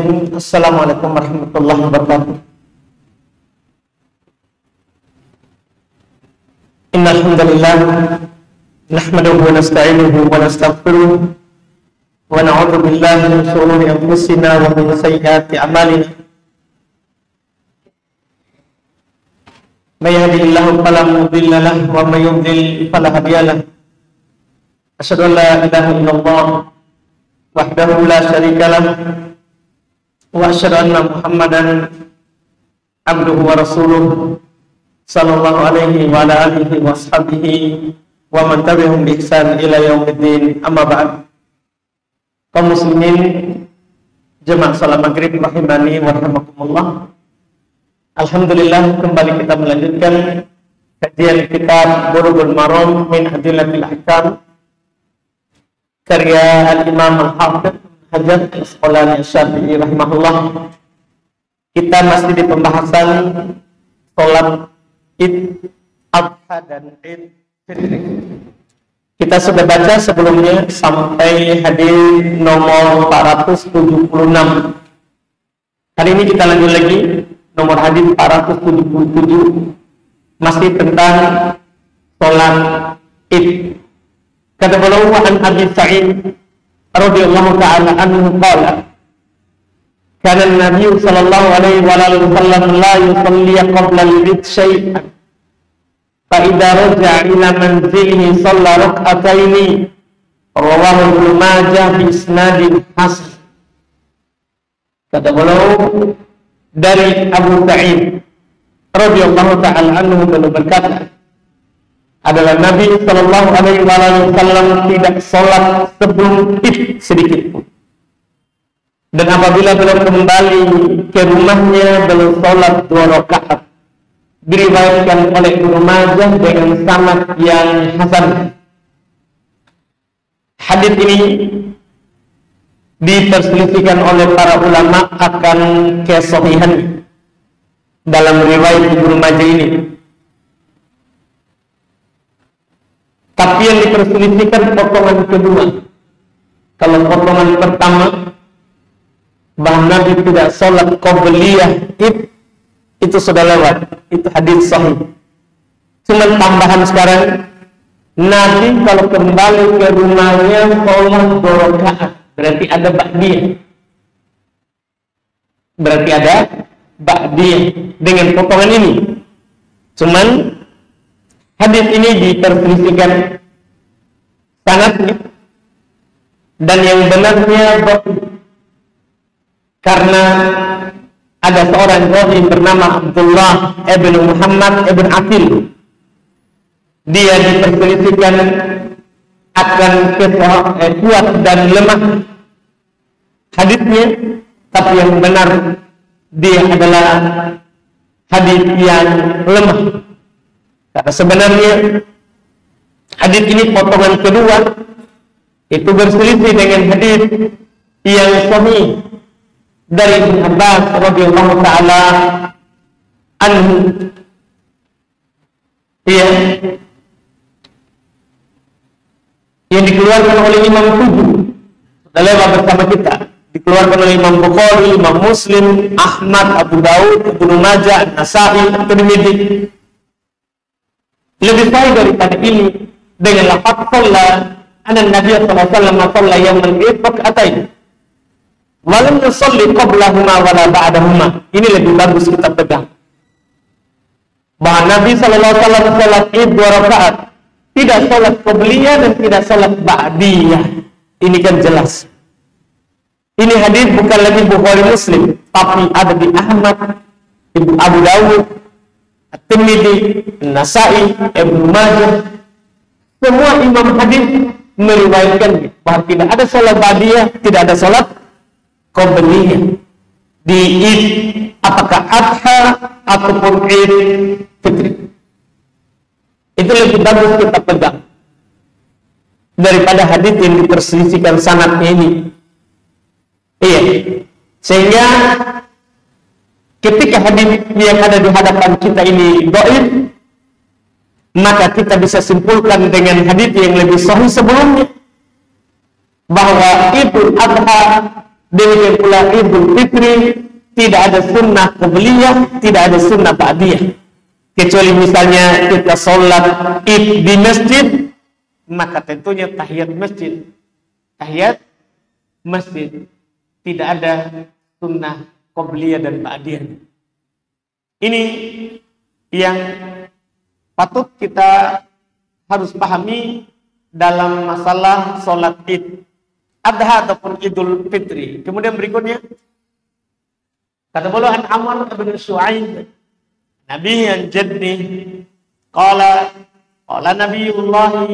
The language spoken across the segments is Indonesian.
Assalamualaikum warahmatullahi wabarakatuh. Innal hamdalillah nahmaduhu wa nasta'inuhu wa nastaghfiruh wa na'udzu billahi min shururi anfusina wa min sayyiati a'malina. May yahdihillahu fala mudilla lahu wa may yudlil fala hadiya lahu. Asyhadu an la ilaha illallah wahdahu la syarika lahu wa asyhadu anna Muhammadan abduhu wa rasuluh sallallahu alaihi wa ala alihi wa ashabihi wa man tabi'ahum bi ihsan ila yaumiddin. Amma ba'd. Kaum muslimin jemaah salat maghrib rahimani wa rahimakumullah. Alhamdulillah, kembali kita melanjutkan kajian kitab Bulughul Maram min Adillatil Ahkam karya Al-Imam Al-Hafidz Hajar Al-Asqalani Asy-Syafi'i rahimahullah. Kita masih di pembahasan sholat Id Adha dan Id Fitri. Kita sudah baca sebelumnya sampai hadis nomor 476. Hari ini kita lanjut lagi nomor hadis 477, masih tentang sholat Id. Kata beliau, an Abi Sa'id radhiyallahu ta'ala anhu qala kana an-nabiy sallallahu alaihi wa alihi wasallam la yusalli qabla al-id shay'an fa idza raja'a ila manzilihi shalla rak'ataini rawahu Ibnu Majah bi isnadin hasan. Kata beliau dari Abu Sa'id radhiyallahu ta'ala anhu berkata, adalah Nabi sallallahu alaihi wasallam tidak sholat sebelum Id sedikit pun. Dan apabila beliau kembali ke rumahnya, beliau sholat 2 rakaat. Diriwayatkan oleh Ibnu Majah dengan sanad yang hasan. Hadis ini diperselisihkan oleh para ulama akan kesahihan dalam riwayat Ibnu Majah ini. Tapi yang diperselisihkan potongan kedua. Kalau potongan pertama, bahwa Nabi tidak sholat qobliyah Id, itu sudah lewat, itu hadis sahih. Cuma tambahan sekarang, Nabi kalau kembali ke rumahnya sholat 2 rakaat, berarti ada ba'diyah. Berarti ada ba'diyah dengan potongan ini. Cuman hadis ini diperselisihkan sanadnya dan yang benarnya karena ada seorang rawi bernama Abdullah ibn Muhammad ibn Aqil. Dia diperselisihkan akan kuat dan lemah hadisnya, tapi yang benar dia adalah hadis yang lemah. Karena sebenarnya hadis ini potongan kedua itu berselisih dengan hadis yang sahih dari Ibnu Abbas radhiyallahu taala anhu. Yang dikeluarkan oleh Imam Tujuh sudah lewat bersama kita, dikeluarkan oleh Imam Bukhari, Imam Muslim, Ahmad, Abu Daud, Ibnu Majah, Nasa'i, Tirmidzi. Lebih baik daripada ini dengan lafaz shalla anna Nabi sallallahu alaihi wasallam shalla yaumal id rak'atain wa lam yusalli qablahuma wala ba'dahuma. Ini lebih bagus kita pegang. Bahwa Nabi sallallahu alaihi wasallam salat Id 2 rakaat, tidak salat qabliyah dan tidak salat ba'diyah. Ini kan jelas. Ini hadis bukan lagi Bukhari Muslim, tapi ada di Ahmad, Abu Dawud, At-Tirmidzi, Nasa'i, Ibnu Majah. Semua imam hadis meriwayatkan bahwa tidak ada salat ba'diyah, tidak ada salat qabliyah di Id, apakah Adha ataupun Id Fitri. Itu lebih bagus kita pegang daripada hadis yang diperselisihkan sanadnya ini. Sehingga ketika hadis yang ada di hadapan kita ini dhaif, maka kita bisa simpulkan dengan hadis yang lebih sahih sebelumnya bahwa Idul Adha Demikian pula Idul Fitri tidak ada sunnah qabliyah, tidak ada sunnah ba'diyah. Kecuali misalnya kita sholat Id di masjid, maka tentunya tahiyat masjid. Tahiyat masjid tidak ada sunnah qabliyah dan ba'diyah. Ini yang patut kita harus pahami dalam masalah sholat Id Adha ataupun Idul Fitri. Kemudian berikutnya kata beliau an Amr bin Shu'aib Nabi yang jadni qala Nabiullah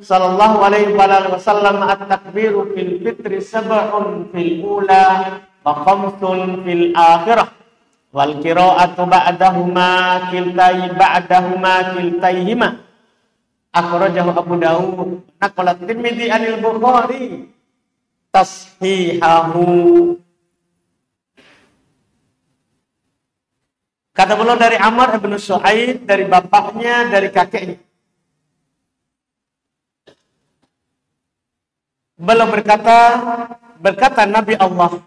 sallallahu alaihi wasallam at-takbiru fil fitri sab'un fil ula wa khamsun fil akhirah wal qira'atu ba'dahuma kiltayhima akhrajahu Abu Dawud naqala Tirmidzi anil Bukhari tashihahu. Kata beliau dari Amr bin Shu'aib, dari bapaknya, dari kakeknya. Beliau berkata Nabi Allah,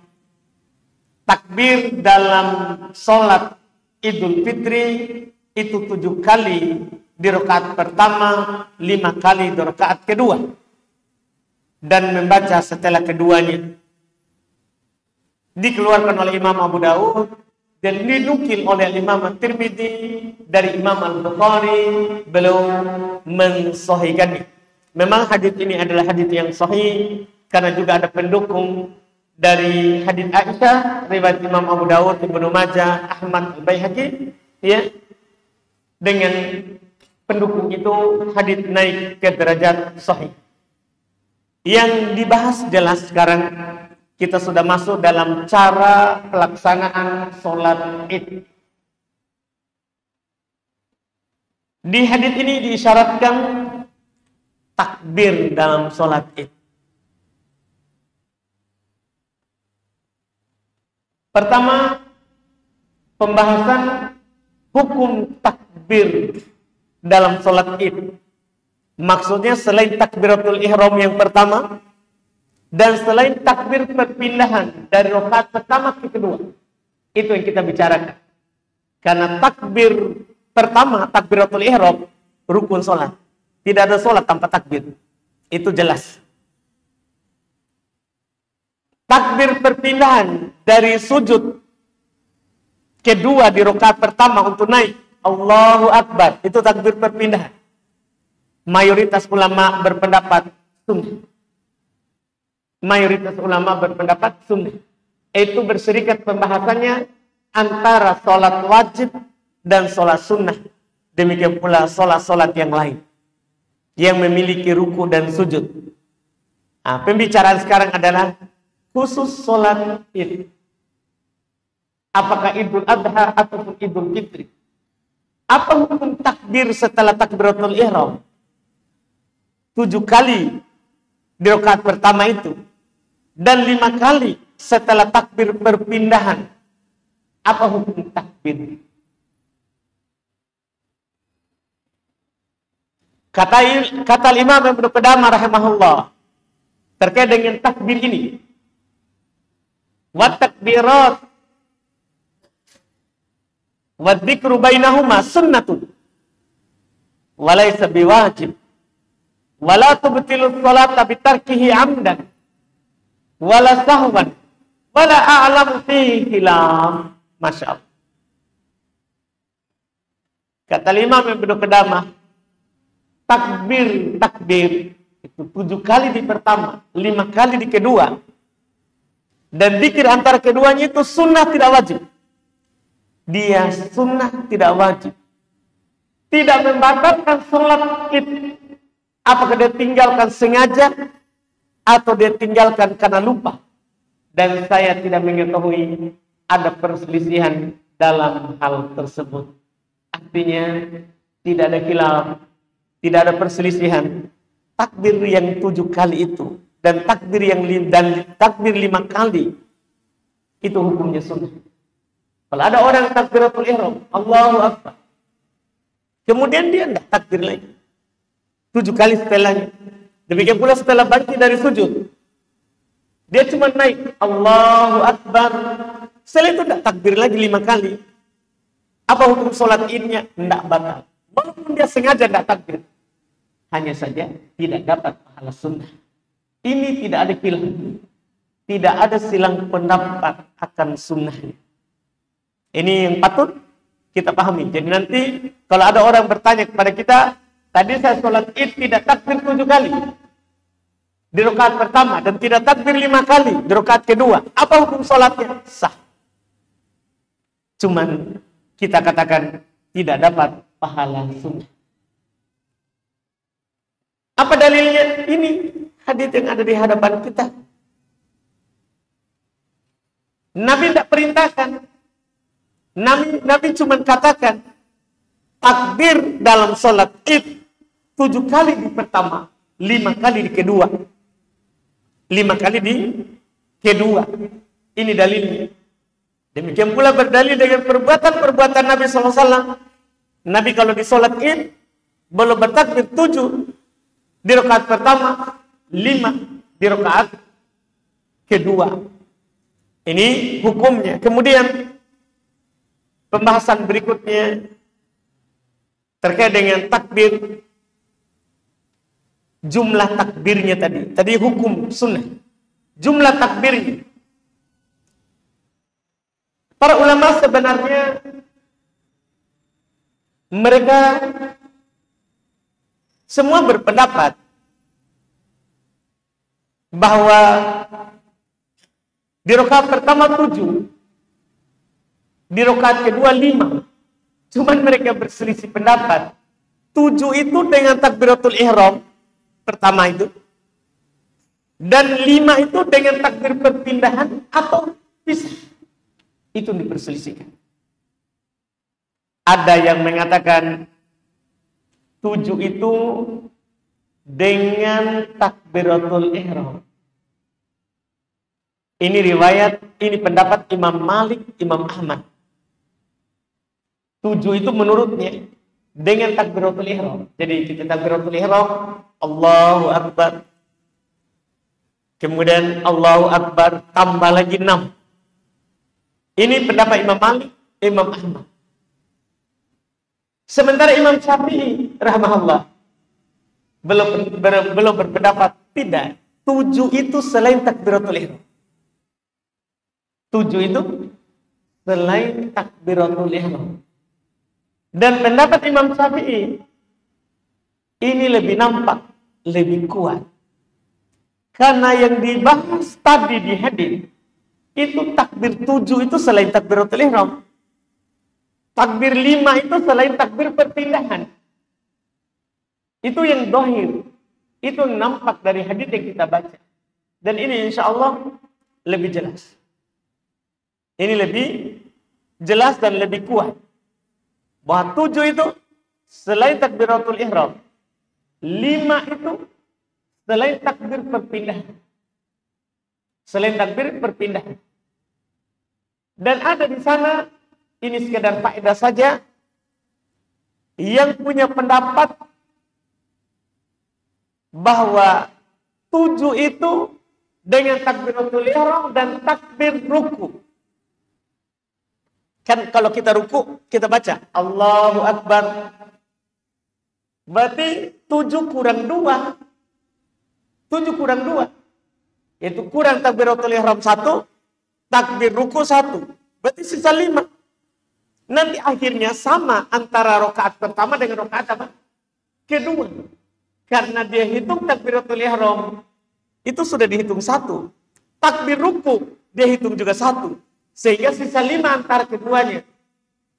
takbir dalam sholat Idul Fitri itu 7 kali di rakaat pertama, 5 kali di rakaat kedua, dan membaca setelah keduanya. Dikeluarkan oleh Imam Abu Dawud dan dinukil oleh Imam At-Tirmidzi dari Imam Al-Bukhari, beliau mensahihkannya. Memang hadis ini adalah hadis yang sahih karena juga ada pendukung dari hadis Aisyah riwayat Imam Abu Dawud, Ibnu Majah, Ahmad, Al-Baihaqi, ya. Dengan pendukung itu hadis naik ke derajat sahih. Yang dibahas jelas sekarang kita sudah masuk dalam cara pelaksanaan sholat Id. Di hadis ini diisyaratkan takbir dalam sholat Id. Pertama, pembahasan hukum takbir dalam sholat Id. Maksudnya selain takbiratul ihram yang pertama, dan selain takbir perpindahan dari rakaat pertama ke kedua, itu yang kita bicarakan. Karena takbir pertama, takbiratul ihram, rukun sholat. Tidak ada sholat tanpa takbir. Itu jelas. Takbir perpindahan dari sujud kedua di rakaat pertama untuk naik, Allahu Akbar, itu takbir perpindahan. Mayoritas ulama berpendapat sunnah. Mayoritas ulama berpendapat sunnah. Itu berserikat pembahasannya antara sholat wajib dan sholat sunnah. Demikian pula sholat-sholat yang lain yang memiliki ruku dan sujud. Nah, pembicaraan sekarang adalah khusus sholat Id. Apakah Idul Adha ataupun Idul Fitri? Apa hukum takbir setelah takbiratul ihram? 7 kali di rakaat pertama itu dan 5 kali setelah takbir perpindahan. Apa hukum takbir? Kata Imam Ibnu Qudamah rahimahullah terkait dengan takbir ini, wa takbirat wa dzikru bainahuma sunnatun wa laysa biwajib. Wala tubtilu sholata bitarkihi amdan wala sahwan wala a'lamu fihi khilaf. Masya Allah. Kata Imam Ibnu Qudamah, takbir itu 7 kali di pertama, 5 kali di kedua, dan dzikir antara keduanya itu sunnah, tidak wajib. Dia sunnah, tidak wajib. Tidak membatalkan sholat Id. Apakah dia tinggalkan sengaja atau dia tinggalkan karena lupa? Dan saya tidak mengetahui ada perselisihan dalam hal tersebut. Artinya tidak ada khilaf, tidak ada perselisihan. Takbir yang 7 kali itu dan takbir 5 kali itu hukumnya sunnah. Kalau ada orang takbiratul ihram, Allahu Akbar, kemudian dia tidak takbir lagi 7 kali setelahnya. Demikian pula setelah bangkit dari sujud. Dia cuma naik Allahu Akbar. Setelah itu tidak takbir lagi 5 kali. Apa hukum sholat idnya? Tidak batal. Walaupun dia sengaja tidak takbir. Hanya saja tidak dapat pahala sunnah. Ini tidak ada pilihan. Tidak ada silang pendapat akan sunnahnya. Ini yang patut kita pahami. Jadi nanti kalau ada orang bertanya kepada kita, tadi saya sholat id tidak takbir 7 kali di rakaat pertama dan tidak takbir 5 kali di rakaat kedua. Apa hukum sholatnya? Sah. Cuman kita katakan tidak dapat pahala sunnah. Apa dalilnya? Ini hadits yang ada di hadapan kita. Nabi tidak perintahkan. Nabi cuma katakan takbir dalam sholat id 7 kali di pertama, 5 kali di kedua. 5 kali di kedua. Ini dalilnya. Demikian pula berdalil dengan perbuatan Nabi SAW. Nabi kalau di sholat id belum bertakbir 7 di rakaat pertama, 5 di rakaat kedua. Ini hukumnya. Kemudian pembahasan berikutnya terkait dengan takbir. Jumlah takbirnya tadi. Tadi hukum sunnah. Jumlah takbirnya. Para ulama sebenarnya mereka semua berpendapat bahwa di rakaat pertama 7, di rakaat kedua 5. Cuman mereka berselisih pendapat. 7 itu dengan takbiratul ihram pertama itu. Dan 5 itu dengan takbir perpindahan atau pisah. Itu diperselisihkan. Ada yang mengatakan 7 itu dengan takbiratul ihram. Ini riwayat, ini pendapat Imam Malik, Imam Ahmad. 7 itu menurutnya dengan takbiratul ihram. Jadi kita takbiratul ihram, Allahu Akbar. Kemudian Allahu Akbar tambah lagi 6. Ini pendapat Imam Malik, Imam Ahmad. Sementara Imam Syafi'i rahimahullah belum berpendapat tidak. 7 itu selain takbiratul ihram. 7 itu selain takbiratul ihram. Dan pendapat Imam Syafi'i ini lebih nampak, lebih kuat. Karena yang dibahas tadi di hadis itu takbir 7 itu selain takbiratul ihram. Takbir 5 itu selain takbir perpindahan. Itu yang dohir. Itu yang nampak dari hadis yang kita baca. Dan ini insya Allah lebih jelas. Ini lebih jelas dan lebih kuat. Bahwa 7 itu selain takbiratul ihram. 5 itu selain takbir perpindahan. Selain takbir perpindahan. Dan ada di sana, ini sekedar faedah saja, yang punya pendapat bahwa 7 itu dengan takbiratul ihram dan takbir ruku. Kan kalau kita ruku, kita baca Allahu Akbar. Berarti 7 kurang 2. 7 kurang 2. Yaitu kurang takbiratul ihram 1, takbir ruku 1. Berarti sisa 5. Nanti akhirnya sama antara rakaat pertama dengan rakaat apa? Kedua. Karena dia hitung takbiratul ihram, itu sudah dihitung 1. Takbir ruku, dia hitung juga 1. Sehingga sisa 5 antara keduanya.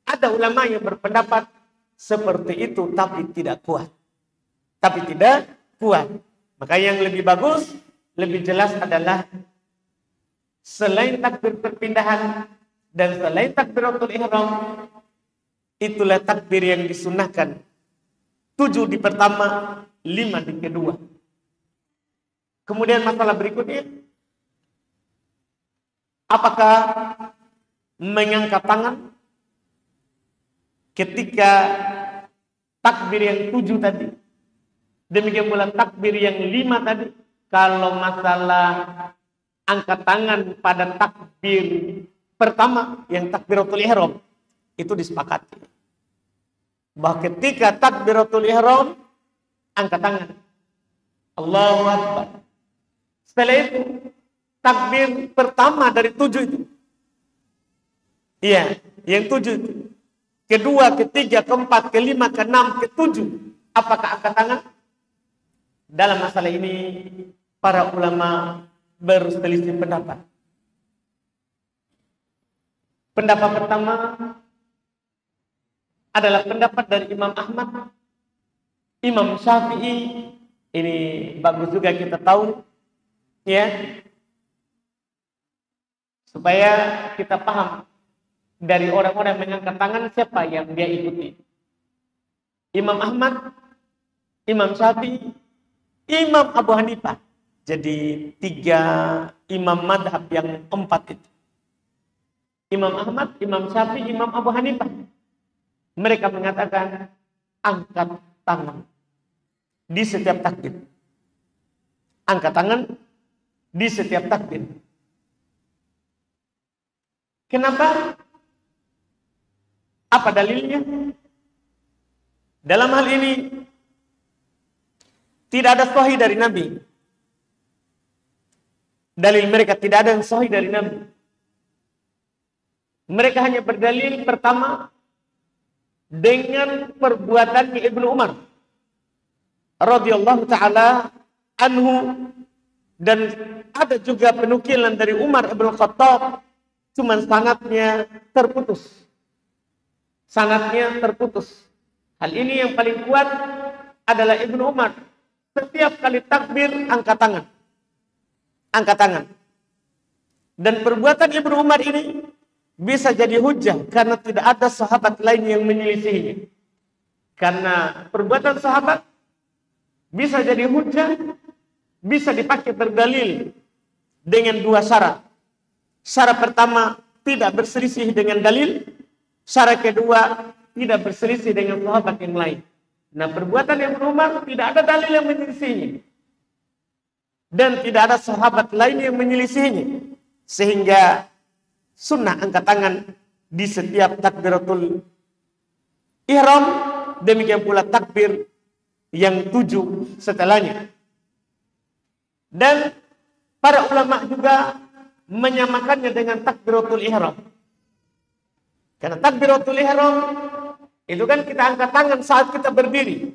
Ada ulama yang berpendapat seperti itu, tapi tidak kuat. Tapi tidak kuat. Maka yang lebih bagus, lebih jelas adalah selain takbir perpindahan dan selain takbiratul ihram, itulah takbir yang disunnahkan. 7 di pertama, 5 di kedua. Kemudian masalah berikutnya, apakah mengangkat tangan ketika takbir yang 7 tadi, demikian pula takbir yang 5 tadi? Kalau masalah angkat tangan pada takbir pertama yang takbiratul ihram itu disepakati. Bahwa ketika takbiratul ihram angkat tangan. Allahu Akbar. Setelah itu takbir pertama dari 7 itu. Iya, yang 7 itu. Kedua, ketiga, keempat, kelima, keenam, ketujuh. Apakah angkat tangan? Dalam masalah ini para ulama berselisih pendapat. Pendapat pertama adalah pendapat dari Imam Ahmad, Imam Syafi'i. Ini bagus juga kita tahu, ya, supaya kita paham dari orang-orang yang mengangkat tangan siapa yang dia ikuti. Imam Ahmad, Imam Syafi'i, Imam Abu Hanifah. Jadi 3 imam madhab yang 4 itu. Imam Ahmad, Imam Syafi'i, Imam Abu Hanifah. Mereka mengatakan angkat tangan di setiap takbir. Angkat tangan di setiap takbir. Kenapa? Apa dalilnya? Dalam hal ini tidak ada sahih dari Nabi. Dalil mereka tidak ada yang sahih dari Nabi. Mereka hanya berdalil pertama dengan perbuatan Ibnu Umar radhiyallahu taala anhu, dan ada juga penukilan dari Umar Ibn Khattab, cuman sanadnya terputus. Sanadnya terputus. Hal ini yang paling kuat adalah Ibnu Umar. Setiap kali takbir angkat tangan. Angkat tangan. Dan perbuatan Ibnu Umar ini bisa jadi hujah karena tidak ada sahabat lain yang menyelisihinya. Karena perbuatan sahabat bisa jadi hujah, bisa dipakai berdalil dengan 2 syarat. Syarat pertama, tidak berselisih dengan dalil. Syarat kedua, tidak berselisih dengan sahabat yang lain. Nah, perbuatan Ibnu Umar tidak ada dalil yang menyelisihinya. Dan tidak ada sahabat lain yang menyelisihinya. Sehingga sunnah angkat tangan di setiap takbiratul ihram, demikian pula takbir yang 7 setelahnya. Dan para ulama juga menyamakannya dengan takbiratul ihram. Karena takbiratul ihram itu kan kita angkat tangan saat kita berdiri.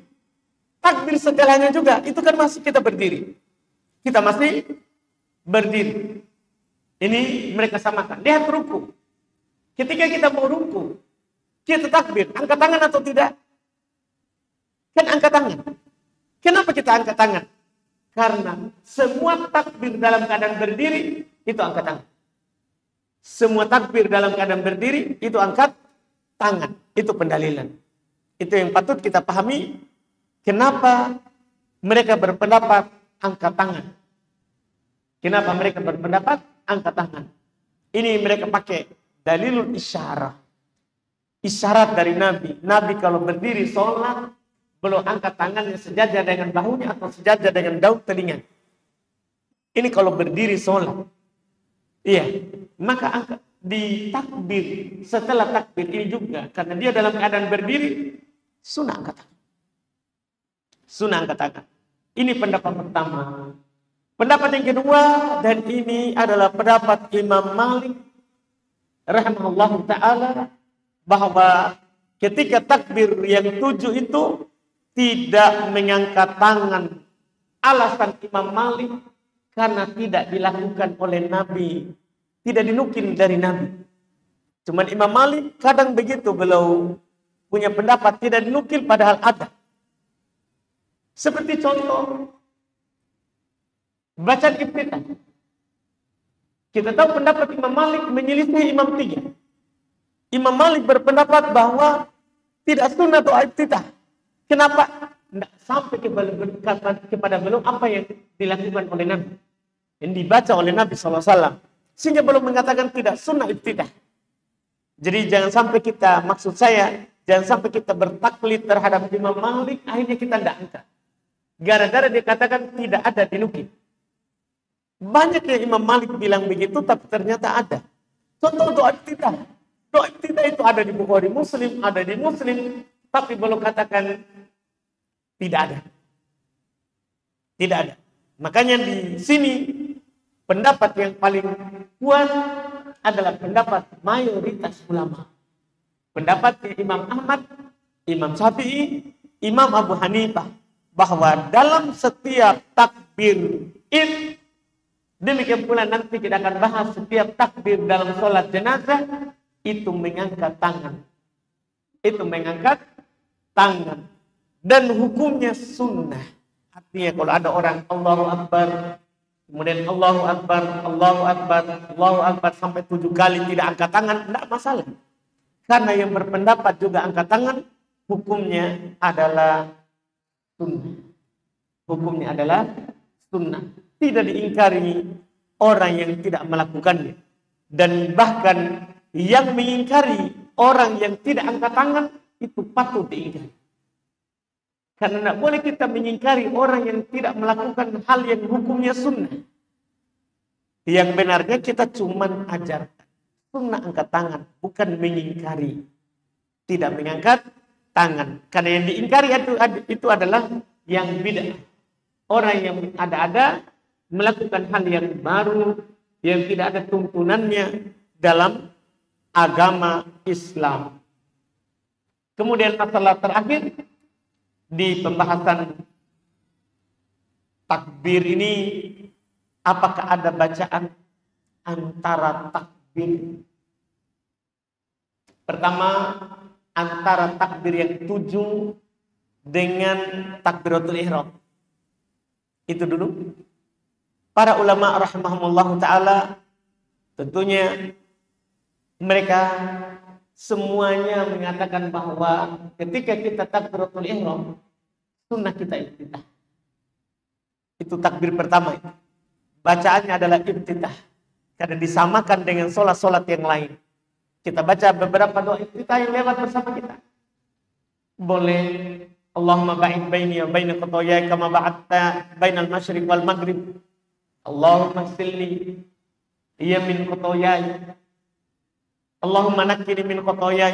Takbir setelahnya juga itu kan masih kita berdiri. Kita masih berdiri. Ini mereka samakan. Lihat ruku. Ketika kita mau ruku, kita takbir, angkat tangan atau tidak? Kan angkat tangan. Kenapa kita angkat tangan? Karena semua takbir dalam keadaan berdiri itu angkat tangan. Semua takbir dalam keadaan berdiri itu angkat tangan. Itu pendalilan. Itu yang patut kita pahami. Kenapa mereka berpendapat angkat tangan? Kenapa mereka berpendapat angkat tangan? Ini mereka pakai dalilul isyarah. Isyarat dari Nabi. Nabi kalau berdiri sholat, belum angkat tangannya sejajar dengan bahunya atau sejajar dengan daun telinga. Ini kalau berdiri sholat. Iya, maka angkat di takbir, setelah takbir ini juga, karena dia dalam keadaan berdiri, sunnah angkat tangan. Sunnah angkat tangan. Ini pendapat pertama. Pendapat yang kedua, dan ini adalah pendapat Imam Malik rahimahullah ta'ala, bahwa ketika takbir yang 7 itu tidak mengangkat tangan. Alasan Imam Malik karena tidak dilakukan oleh Nabi, tidak dinukil dari Nabi. Cuman Imam Malik kadang begitu, beliau punya pendapat tidak dinukil padahal ada. Seperti contoh bacaan iftitah. Kita tahu pendapat Imam Malik menyelisih Imam 3. Imam Malik berpendapat bahwa tidak sunnah doa iftitah. Kenapa? Tidak sampai kepada belum apa yang dilakukan oleh Nabi, yang dibaca oleh Nabi SAW. Sehingga belum mengatakan tidak sunnah iftitah. Jadi jangan sampai kita, maksud saya, jangan sampai kita bertaklid terhadap Imam Malik, akhirnya kita tidak angkat. Gara-gara dia katakan tidak ada dinukil. Banyak yang Imam Malik bilang begitu, tapi ternyata ada. Contoh doa iftitah. Doa iftitah itu ada di Bukhari Muslim, ada di Muslim, tapi belum katakan tidak ada. Tidak ada. Makanya di sini pendapat yang paling kuat adalah pendapat mayoritas ulama. Pendapatnya Imam Ahmad, Imam Syafi'i, Imam Abu Hanifah, bahwa dalam setiap takbir id, demikian pula nanti kita akan bahas setiap takbir dalam sholat jenazah, itu mengangkat tangan. Itu mengangkat tangan. Dan hukumnya sunnah. Artinya kalau ada orang Allahu Akbar, kemudian Allahu Akbar, Allahu Akbar, Allahu Akbar sampai 7 kali tidak angkat tangan, tidak masalah. Karena yang berpendapat juga angkat tangan, hukumnya adalah sunnah. Hukumnya adalah sunnah. Tidak diingkari orang yang tidak melakukannya. Dan bahkan yang mengingkari orang yang tidak angkat tangan, itu patut diingkari. Karena tidak boleh kita mengingkari orang yang tidak melakukan hal yang hukumnya sunnah. Yang benarnya kita cuma ajarkan sunnah angkat tangan, bukan mengingkari. Tidak mengangkat tangan. Karena yang diingkari itu adalah yang bid'ah. Orang yang ada-ada melakukan hal yang baru, yang tidak ada tuntunannya dalam agama Islam. Kemudian masalah terakhir di pembahasan takbir ini, apakah ada bacaan antara takbir? Pertama, antara takbir yang 7 dengan takbiratul ihram. Itu dulu. Para ulama rahimahumullah ta'ala, tentunya mereka semuanya mengatakan bahwa ketika kita takbiratul ihram, sunnah kita iftitah. Itu takbir pertama itu. Bacaannya adalah iftitah. Karena disamakan dengan sholat-sholat yang lain. Kita baca beberapa doa iftitah yang lewat bersama kita. Boleh Allahumma ba'id baini wa baina khataaya kama ba'adta bainal masyriq wal maghrib. Allahumma silni iya min khataaya. Allahumma nakkini min khataaya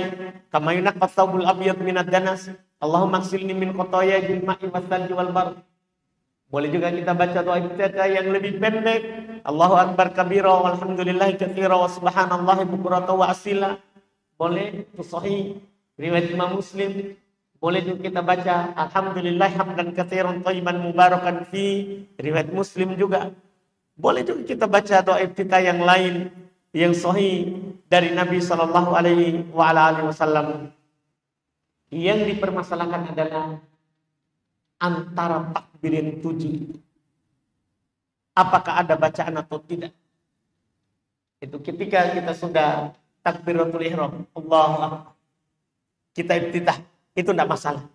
kama yunqqa thawbul abyad min ad-danas. Allahumma silni min khataaya bil ma'i was-salji wal bar. Boleh juga kita baca doa iftitah yang lebih pendek. Allahu akbar kabira walhamdulillahi katsira wa subhanallahi bukratan wa asila. Boleh, itu sahih riwayat Imam Muslim. Boleh juga kita baca alhamdulillah hamdan katsiran thayyiban mubarakan fi, riwayat Muslim juga. Boleh juga kita baca doa iftitah yang lain yang sahih dari Nabi sallallahu alaihi wasallam. Yang dipermasalahkan adalah antara takbir yang 7 itu. Apakah ada bacaan atau tidak? Itu ketika kita sudah takbiratul ihram, Allahu akbar, kita iftitah, itu tidak masalah.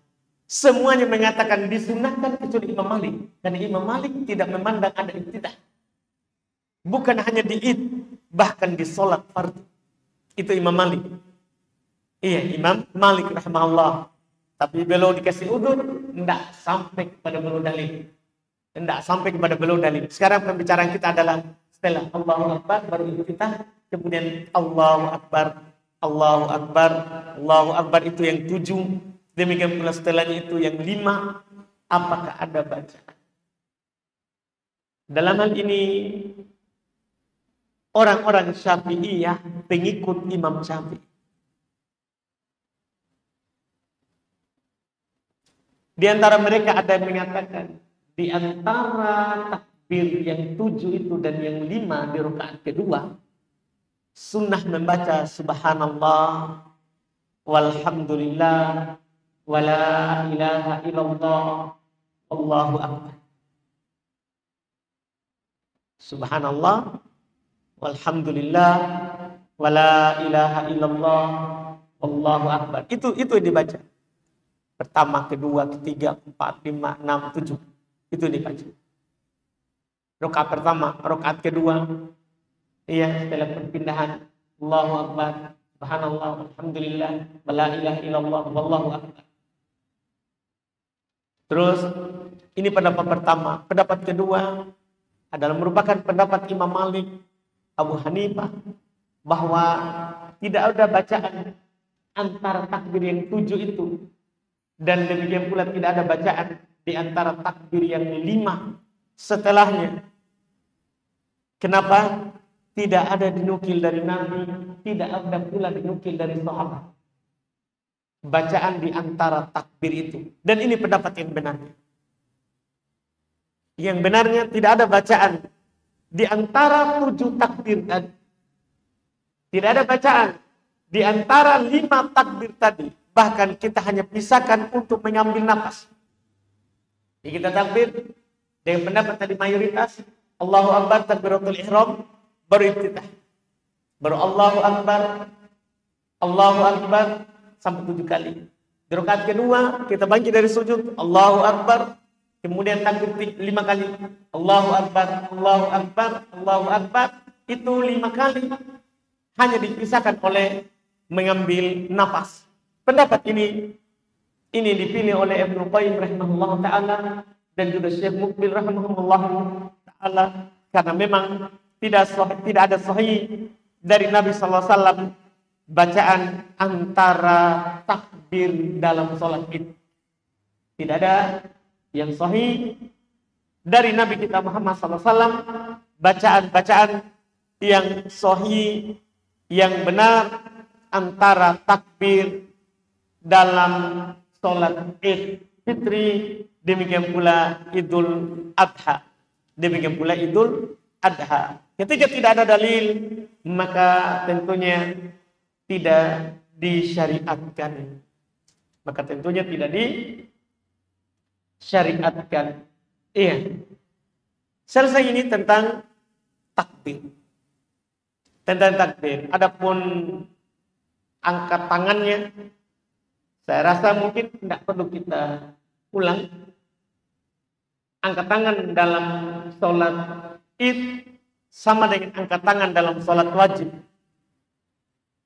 Semuanya mengatakan disunahkan kecuali Imam Malik. Karena Imam Malik tidak memandang ada iftitah. Bukan hanya di id, bahkan di sholat fardu. Itu Imam Malik. Iya, Imam Malik rahimahullah. Tapi beliau dikasih udur, tidak sampai kepada beliau dalil. Tidak sampai kepada beliau dalil. Sekarang pembicaraan kita adalah setelah Allahu Akbar baru iftitah, kemudian Allahu Akbar, Allahu Akbar, Allahu Akbar itu yang 7. Demikian pula setelahnya itu yang 5. Apakah ada bacaan? Dalam hal ini orang-orang Syafi'iyah pengikut Imam Syafi'i. Di antara mereka ada yang mengatakan di antara takbir yang 7 itu dan yang 5 di rakaat kedua, sunnah membaca subhanallah walhamdulillah wala ilaha illallah Allahu akbar. Subhanallah walhamdulillah wala ilaha illallah Allahu akbar. Itu yang dibaca. Pertama, kedua, ketiga, 4, 5, 6, 7. Itu dibaca. Rakaat pertama, rakaat kedua, iya, setelah perpindahan, Allahu akbar, subhanallah, alhamdulillah, wala ilaha illallah, wallahu akbar. Terus, ini pendapat pertama. Pendapat kedua, adalah merupakan pendapat Imam Malik, Abu Hanifah, bahwa tidak ada bacaan antara takbir yang 7 itu, dan demikian pula tidak ada bacaan di antara takbir yang 5 setelahnya. Kenapa? Tidak ada dinukil dari Nabi, tidak ada pula dinukil dari sahabat bacaan di antara takbir itu. Dan ini pendapat yang benarnya. Yang benarnya tidak ada bacaan di antara 7 takbir tadi. Tidak ada bacaan di antara 5 takbir tadi. Bahkan kita hanya pisahkan untuk mengambil nafas. Jadi kita takbir dengan pendapat tadi mayoritas, Allahu Akbar, takbiratul ihram, baru iftitah. Baru Allahu Akbar sampai 7 kali. Di rakaat kedua kita bangkit dari sujud, Allahu Akbar, kemudian takbir 5 kali. Allahu Akbar, Allahu Akbar, Allahu Akbar. Itu 5 kali. Hanya dipisahkan oleh mengambil nafas. Pendapat ini dipilih oleh Ibnu Qayyim rahimahullah ta'ala dan juga Syekh Mukbil rahimahullah ta'ala, karena memang tidak ada sahih dari Nabi sallallahu alaihi wasallam bacaan antara takbir dalam salat Id. Tidak ada yang sahih dari Nabi kita Muhammad sallallahu alaihi wasallam bacaan-bacaan yang sahih yang benar antara takbir dalam salat Id Fitri, demikian pula Idul Adha. Demikian pula Idul Adha. Ketika tidak ada dalil, maka tentunya tidak disyariatkan. Maka tentunya tidak disyariatkan. Iya. Selesai ini tentang takbir. Tentang takbir. Adapun angkat tangannya, saya rasa mungkin tidak perlu kita ulang. Angkat tangan dalam sholat Id sama dengan angkat tangan dalam sholat wajib.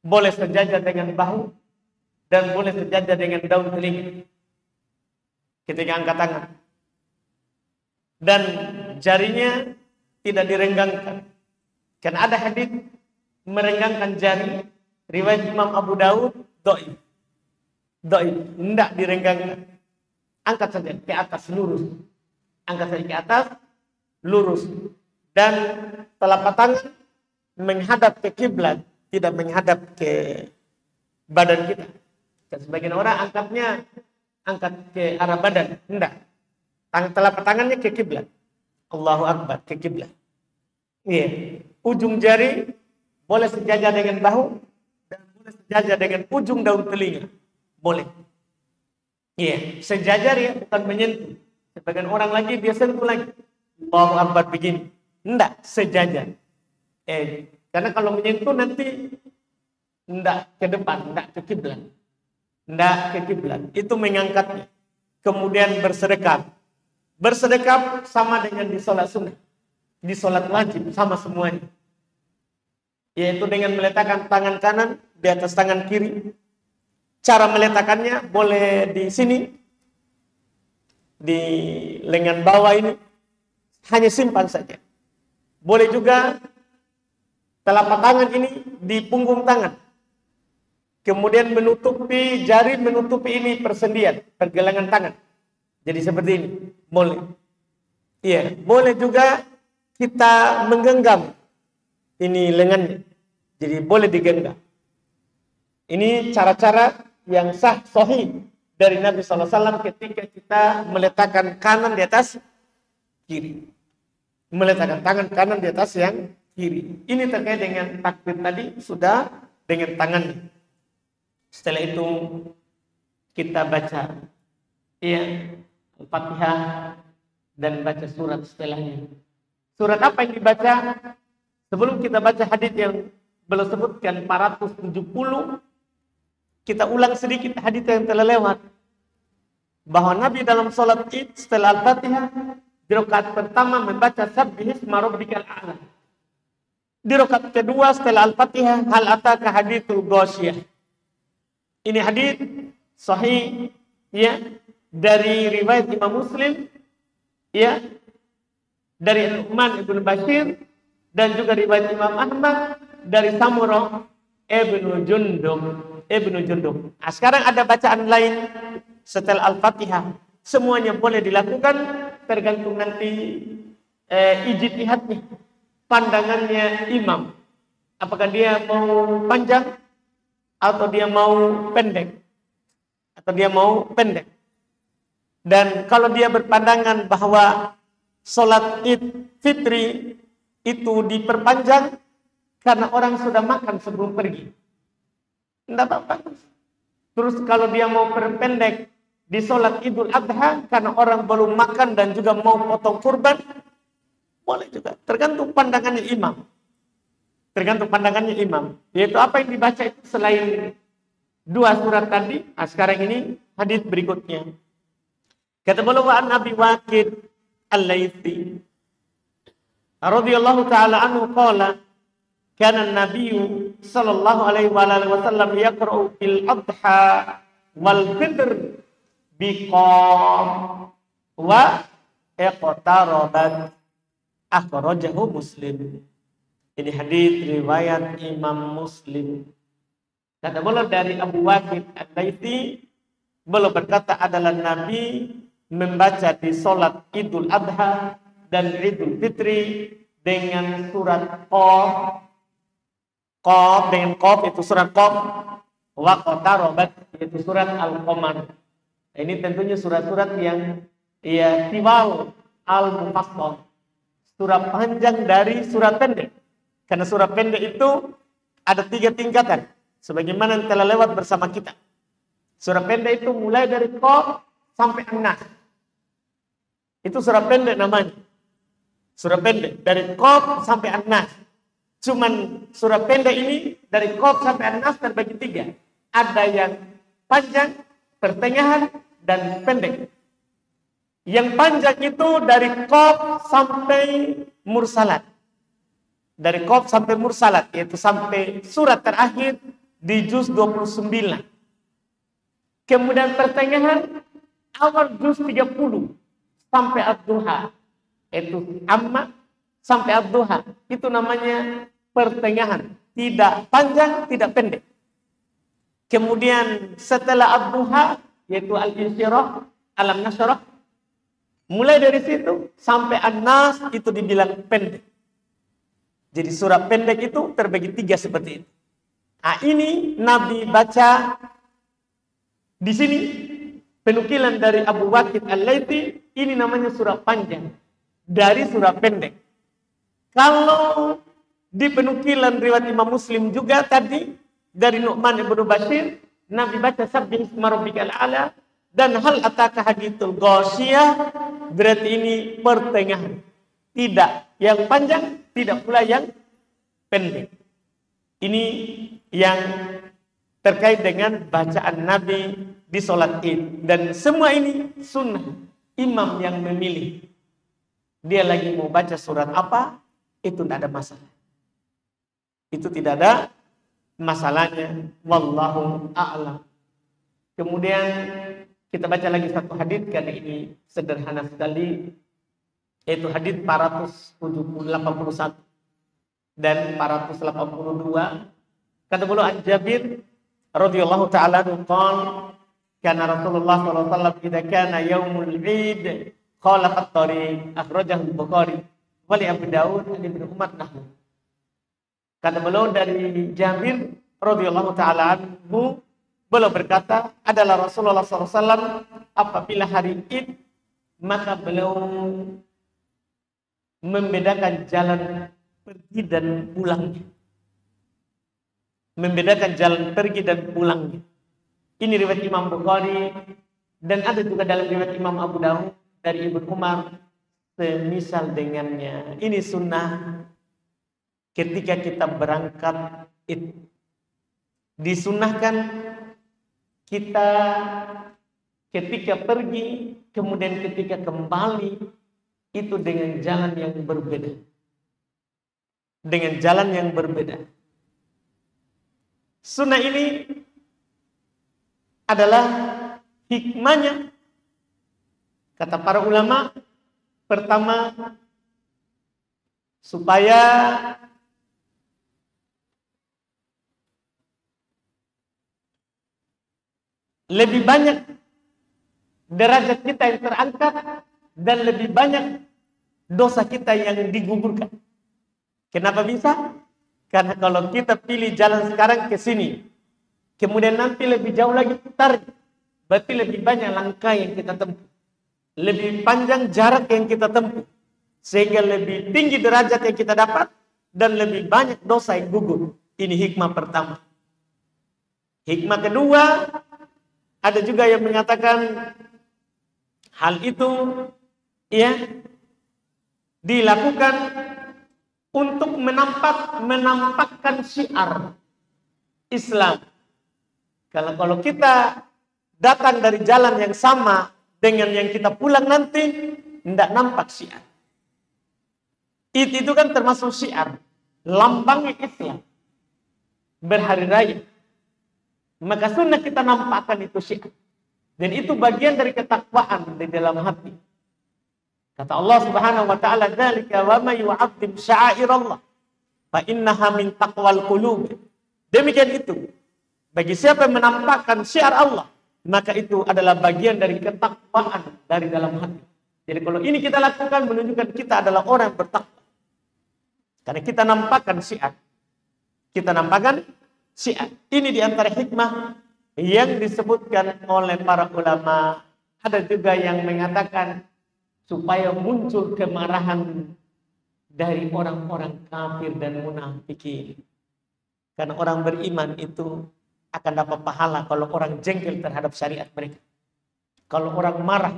Boleh sejajar dengan bahu dan boleh sejajar dengan daun telinga ketika angkat tangan. Dan jarinya tidak direnggangkan. Karena ada hadis merenggangkan jari, riwayat Imam Abu Daud, dhaif. Tidak direnggangkan. Angkat saja ke atas lurus. Angkat saja ke atas lurus. Dan telapak tangan menghadap ke kiblat, tidak menghadap ke badan kita. Dan sebagian orang angkat ke arah badan. Tidak. Telapak tangannya ke kiblat. Allahu Akbar, ke kiblat. Iya. Ujung jari boleh sejajar dengan bahu dan boleh sejajar dengan ujung daun telinga. Boleh. Iya, sejajar ya, bukan menyentuh. Sebagian orang lagi dia sentuh lagi. Allahu Akbar begini. Enggak, sejajar. Karena kalau menyentuh nanti enggak ke depan, enggak ke kiblat. Enggak ke kiblat. Itu mengangkatnya. Kemudian bersedekap. Bersedekap sama dengan di sholat sunnah. Di sholat wajib sama semuanya. Yaitu dengan meletakkan tangan kanan di atas tangan kiri. Cara meletakkannya boleh di sini, di lengan bawah ini, hanya simpan saja. Boleh juga telapak tangan ini di punggung tangan. Kemudian menutupi jari, menutupi ini persendian, pergelangan tangan. Jadi seperti ini, boleh. Iya, boleh juga kita menggenggam ini lengannya. Jadi boleh digenggam. Ini cara-cara yang sah, sahih dari Nabi SAW ketika kita meletakkan kanan di atas kiri. Meletakkan tangan kanan di atas yang kiri. Ini terkait dengan takbir tadi sudah dengan tangannya. Setelah itu kita baca Al-Fatihah dan baca surat setelahnya. Surat apa yang dibaca? Sebelum kita baca hadis yang belum sebutkan 470, kita ulang sedikit hadis yang telah lewat. Bahwa Nabi dalam sholat Id setelah Al-Fatihah di rakaat pertama membaca Sabbihisma Rabbikal A'la. Di rakaat kedua setelah Al-Fatihah hal ataka hadithul ghasyiyah. Ini hadis sahih ya dari riwayat Imam Muslim ya dari Nu'man ibn Bashir, dan juga riwayat Imam Ahmad dari Samurah ibnu Jundub. Nah, sekarang ada bacaan lain setelah Al-Fatihah. Semuanya boleh dilakukan, tergantung nanti ijtihadnya, pandangannya imam. Apakah dia mau panjang atau dia mau pendek? Dan kalau dia berpandangan bahwa sholat Id Fitri itu diperpanjang karena orang sudah makan sebelum pergi, tidak apa-apa. Terus kalau dia mau perpendek di sholat Idul Adha karena orang belum makan dan juga mau potong kurban, boleh juga. Tergantung pandangannya imam. Yaitu apa yang dibaca itu selain dua surat tadi. Nah, sekarang ini hadis berikutnya. Kata beliau an Abi Waqid Al-Laitsi radhiyallahu taala anhu qala kana an-nabiy sallallahu alaihi wasallam yaqra'u fil adha wal fitr biqam wa iqtarabat akhrajahu Muslim. Ini hadis riwayat Imam Muslim. Kata beliau dari Abu Waqid Al-Laitsi, beliau berkata adalah Nabi membaca di sholat Idul Adha dan Idul Fitri dengan surat Qaf dengan Qaf itu surat Qaf, wa qatarabat yaitu surat Al-Qamar. Ini tentunya surat-surat yang tiwal al-mufassal, surat panjang dari surat pendek. Karena surat pendek itu ada 3 tingkatan, sebagaimana yang telah lewat bersama kita. Surat pendek itu mulai dari Qaf sampai An-Nas. Itu surat pendek namanya. Surat pendek dari Qaf sampai An-Nas. Cuman surat pendek ini dari Qaf sampai An-Nas terbagi 3. Ada yang panjang, pertengahan, dan pendek. Yang panjang itu dari Qaf sampai Mursalat. Dari Qaf sampai Mursalat, yaitu sampai surat terakhir di juz 29. Kemudian pertengahan awal juz 30 sampai Ad-Duha, yaitu Amma sampai Ad-Duha. Itu namanya pertengahan, tidak panjang, tidak pendek. Kemudian setelah Ad-Duha, yaitu Al-Insyirah, Alam-Nasyrah, mulai dari situ sampai An-Nas itu dibilang pendek. Jadi surat pendek itu terbagi 3 seperti itu. Nah, ini Nabi baca di sini penukilan dari Abu Waqid Al-Laitsi, ini namanya surat panjang dari surat pendek. Kalau di penukilan riwayat Imam Muslim juga tadi dari Nu'man ibn Bashir, Nabi baca Sabbih isma rabbikal a'la dan hal ataka hadithul ghasyiyah, berarti ini pertengahan. Tidak yang panjang, tidak pula yang pendek. Ini yang terkait dengan bacaan Nabi di sholat Id. Dan semua ini sunnah. Imam yang memilih. Dia lagi mau baca surat apa, itu tidak ada masalah. Itu tidak ada masalahnya. Wallahu a'lam. Kemudian kita baca lagi satu hadis karena ini sederhana sekali. Yaitu hadis 481 dan 482. Kata beliau an Jabir radhiyallahu taala anhu qala kana Rasulullah sallallahu alaihi wasallam idza kana yaumul Eid khalafa at-tariq akhrajahu al-Bukhari wa li Abu Daud an Ibnu Umar nahwu. Kata beliau dari Jabir radhiyallahu taala anhu, beliau berkata adalah Rasulullah sallallahu alaihi wasallam apabila hari Id maka beliau membedakan jalan pergi dan pulangnya. Membedakan jalan pergi dan pulangnya. Ini riwayat Imam Bukhari dan ada juga dalam riwayat Imam Abu Daud dari Ibnu Umar semisal dengannya. Ini sunnah ketika kita berangkat Id. Disunnahkan kita ketika pergi kemudian ketika kembali itu dengan jalan yang berbeda. Dengan jalan yang berbeda. Sunnah ini adalah hikmahnya. Kata para ulama, pertama supaya lebih banyak derajat kita yang terangkat dan lebih banyak dosa kita yang digugurkan. Kenapa bisa? Karena kalau kita pilih jalan sekarang ke sini, kemudian nanti lebih jauh lagi putar, berarti lebih banyak langkah yang kita tempuh, lebih panjang jarak yang kita tempuh, sehingga lebih tinggi derajat yang kita dapat dan lebih banyak dosa yang gugur. Ini hikmah pertama. Hikmah kedua, ada juga yang mengatakan hal itu ya dilakukan untuk menampakkan syiar Islam. Kalau kita datang dari jalan yang sama dengan yang kita pulang nanti, tidak nampak syiar. Itu kan termasuk syiar, lambang Islam berhari raya. Maka sunnah kita nampakkan itu syiar. Dan itu bagian dari ketakwaan di dalam hati. Kata Allah Subhanahu wa taala, "Dzalika wa may yu'azzim sya'airallah fa innaha min taqwal qulub." Demikian itu. Bagi siapa yang menampakkan syiar Allah, maka itu adalah bagian dari ketakwaan dari dalam hati. Jadi kalau ini kita lakukan menunjukkan kita adalah orang yang bertakwa. Karena kita nampakkan syiar. Kita nampakkan syiar. Ini di antara hikmah yang disebutkan oleh para ulama. Ada juga yang mengatakan supaya muncul kemarahan dari orang-orang kafir dan munafikin. Karena orang beriman itu akan dapat pahala kalau orang jengkel terhadap syariat mereka. Kalau orang marah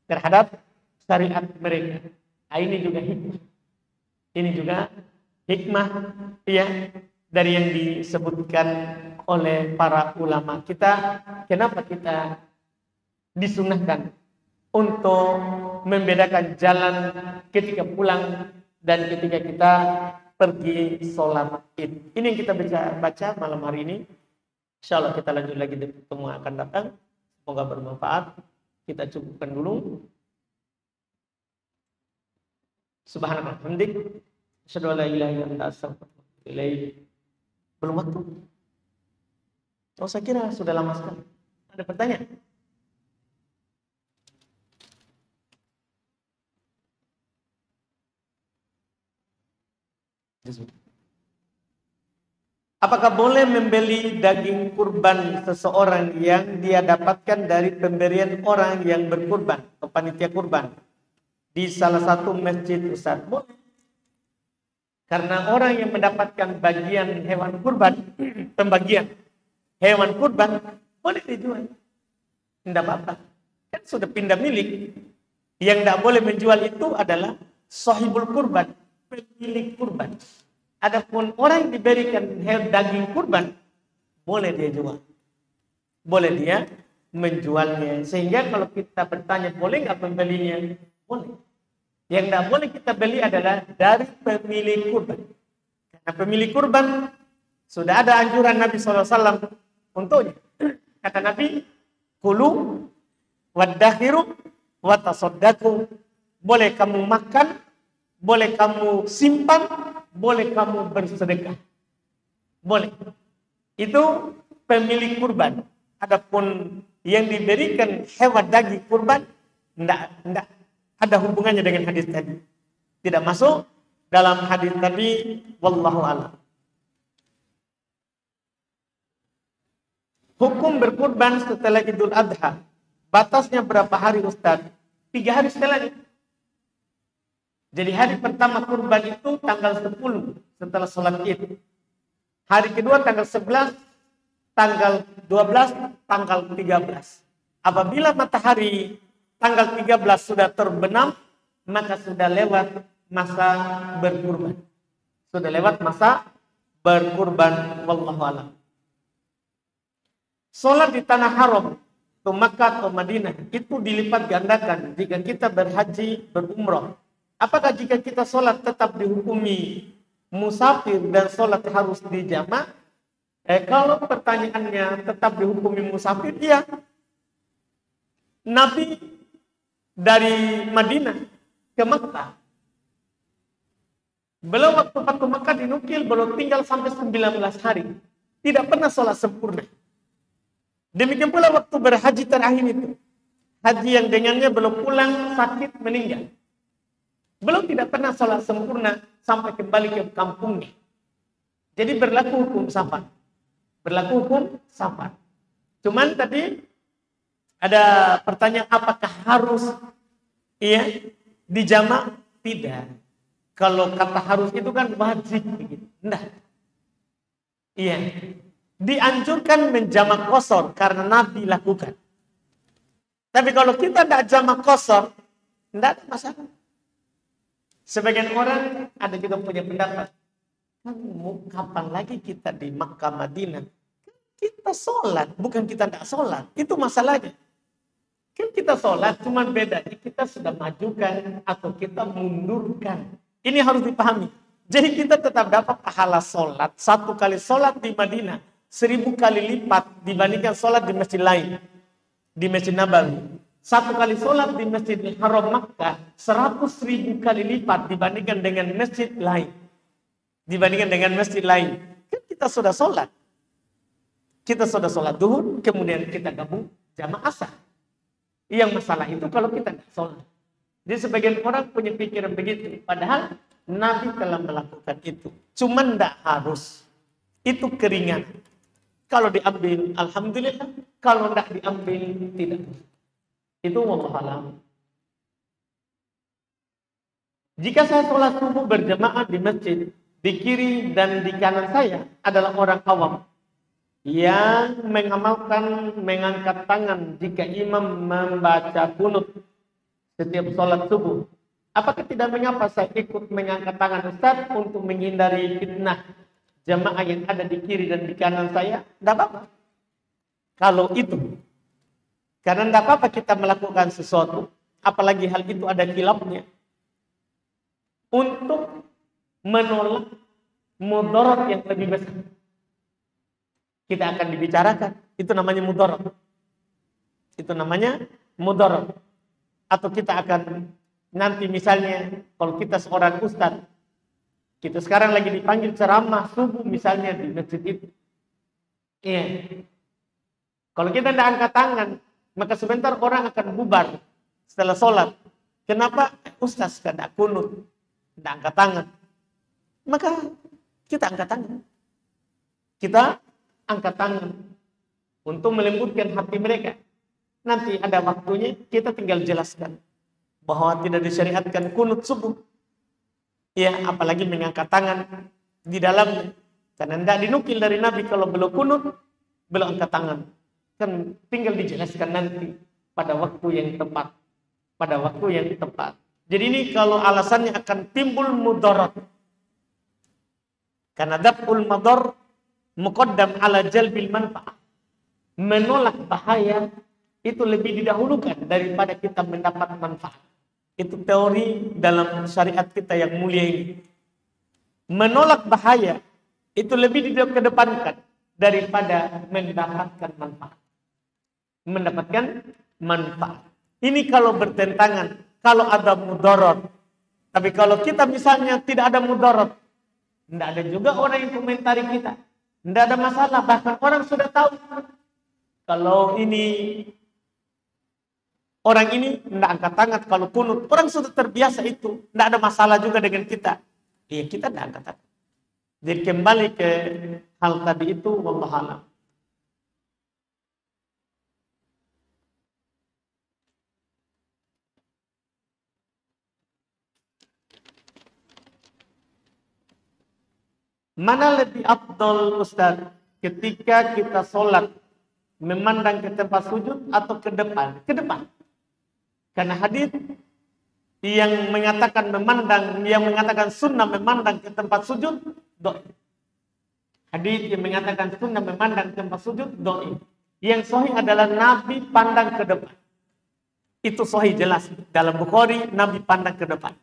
terhadap syariat mereka. Ini juga hikmah. Ini juga hikmah ya dari yang disebutkan oleh para ulama kita. Kenapa kita disunahkan untuk membedakan jalan ketika pulang dan ketika kita pergi sholat id. Ini yang kita baca malam hari ini. Insyaallah kita lanjut lagi di pertemuan akan datang. Semoga bermanfaat. Kita cukupkan dulu. Subhanallah, hamdik. Asyhadu an la ilaha illa anta astaghfiruka wa atubu ilaik. Belum waktu. Oh, saya kira sudah lama sekali. Ada pertanyaan? Apakah boleh membeli daging kurban seseorang yang dia dapatkan dari pemberian orang yang berkurban atau panitia kurban di salah satu masjid Ustaz? Boleh. Karena orang yang mendapatkan bagian hewan kurban, pembagian hewan kurban, boleh dijual. Tidak apa-apa. Kan sudah pindah milik. Yang tidak boleh menjual itu adalah sahibul kurban, pemilik kurban. Adapun orang yang diberikan daging kurban, boleh dia jual. Boleh dia menjualnya. Sehingga kalau kita bertanya, boleh nggak membelinya? Boleh. Yang tidak boleh kita beli adalah dari pemilik kurban. Karena pemilik kurban, sudah ada anjuran Nabi SAW untuknya. Kata Nabi, kulu, waddahiru, watasodaku. Boleh kamu makan, boleh kamu simpan, boleh kamu bersedekah. Boleh. Itu pemilik kurban. Adapun yang diberikan hewan daging kurban, tidak ada hubungannya dengan hadis tadi. Tidak masuk dalam hadis tadi. Wallahu a'lam. Hukum berkurban setelah Idul Adha. Batasnya berapa hari Ustaz? 3 hari setelahnya. Jadi hari pertama kurban itu tanggal 10 setelah sholat id. Hari kedua tanggal 11, tanggal 12, tanggal 13. Apabila matahari tanggal 13 sudah terbenam, maka sudah lewat masa berkurban. Sudah lewat masa berkurban. Wallahu a'lam. Sholat di tanah haram, ke Makkah atau Madinah, itu dilipat gandakan jika kita berhaji, berumrah. Apakah jika kita sholat tetap dihukumi musafir dan sholat harus dijamak? Kalau pertanyaannya tetap dihukumi musafir, iya. Nabi dari Madinah ke Makkah Beliau waktu Fathu Makkah dinukil, beliau tinggal sampai 19 hari. Tidak pernah sholat sempurna. Demikian pula waktu berhaji terakhir itu. Haji yang dengannya beliau pulang sakit meninggal. Beliau tidak pernah sholat sempurna sampai kembali ke kampungnya. Jadi berlaku hukum safar. Berlaku hukum safar. Cuman tadi ada pertanyaan, apakah harus dijamak? Tidak. Kalau kata harus itu kan wajib begitu. Enggak. Iya. Dianjurkan menjamak qasar karena Nabi lakukan. Tapi kalau kita tidak jamak qasar, enggak ada masalah. Sebagian orang ada juga punya pendapat. Kapan lagi kita di Makkah Madinah? Kita sholat, bukan kita tidak sholat. Itu masalahnya. Kan kita sholat, cuma bedanya kita sudah majukan atau kita mundurkan. Ini harus dipahami. Jadi kita tetap dapat pahala sholat. 1 kali sholat di Madinah 1000 kali lipat dibandingkan sholat di masjid lain. Di Masjid Nabawi. 1 kali sholat di Masjidil Haram Makkah 100.000 kali lipat dibandingkan dengan masjid lain. Dibandingkan dengan masjid lain. Kan kita sudah sholat. Kita sudah sholat duhur, kemudian kita gabung jamaah asar. Yang masalah itu kalau kita tidak sholat. Jadi sebagian orang punya pikiran begitu. Padahal Nabi telah melakukan itu. Cuman tidak harus. Itu keringan. Kalau diambil, alhamdulillah. Kalau tidak diambil, tidak. Itu wallahu a'lam. Jika saya sholat subuh berjamaah di masjid, di kiri dan di kanan saya adalah orang awam yang mengamalkan mengangkat tangan jika imam membaca kunut setiap sholat subuh. Apakah tidak mengapa saya ikut mengangkat tangan Ustaz untuk menghindari fitnah jamaah yang ada di kiri dan di kanan saya? Tidak apa-apa. Kalau itu. Karena tidak apa-apa kita melakukan sesuatu, apalagi hal itu ada khilafnya, untuk menolak mudarat yang lebih besar. Kita akan dibicarakan. Itu namanya mudarat. Itu namanya mudarat. Atau kita akan nanti misalnya, kalau kita seorang ustaz, kita sekarang lagi dipanggil ceramah subuh misalnya di masjid itu. Iya. Kalau kita tidak angkat tangan, maka sebentar orang akan bubar setelah sholat. Kenapa? Ustaz tidak kunut, tidak angkat tangan. Maka kita angkat tangan. Kita angkat tangan untuk melembutkan hati mereka. Nanti ada waktunya kita tinggal jelaskan bahwa tidak disyariatkan kunut subuh. Ya, apalagi mengangkat tangan di dalamnya. Karena tidak dinukil dari Nabi kalau belum kunut, belum angkat tangan. Kan tinggal dijelaskan nanti pada waktu yang tepat. Pada waktu yang tepat. Jadi ini kalau alasannya akan timbul mudarat. Karena daf'ul madar muqaddam ala jalbil manfaat. Menolak bahaya itu lebih didahulukan daripada kita mendapat manfaat. Itu teori dalam syariat kita yang mulia ini. Menolak bahaya itu lebih dikedepankan daripada mendapatkan manfaat. Mendapatkan manfaat. Ini kalau bertentangan, kalau ada mudarat. Tapi kalau kita misalnya tidak ada mudarat, tidak ada juga orang yang komentari kita. Tidak ada masalah, bahkan orang sudah tahu. Kalau orang ini tidak angkat tangan kalau kunut. Orang sudah terbiasa itu. Tidak ada masalah juga dengan kita. Iya, kita tidak angkat tangan. Jadi kembali ke hal tadi itu, wallahu a'lam. Mana lebih afdal Ustaz ketika kita sholat memandang ke tempat sujud atau ke depan? Ke depan. Karena hadis yang mengatakan sunnah memandang ke tempat sujud, doi. Hadis yang mengatakan sunnah memandang ke tempat sujud, doi. Yang sahih adalah Nabi pandang ke depan. Itu sahih jelas. Dalam Bukhari, Nabi pandang ke depan.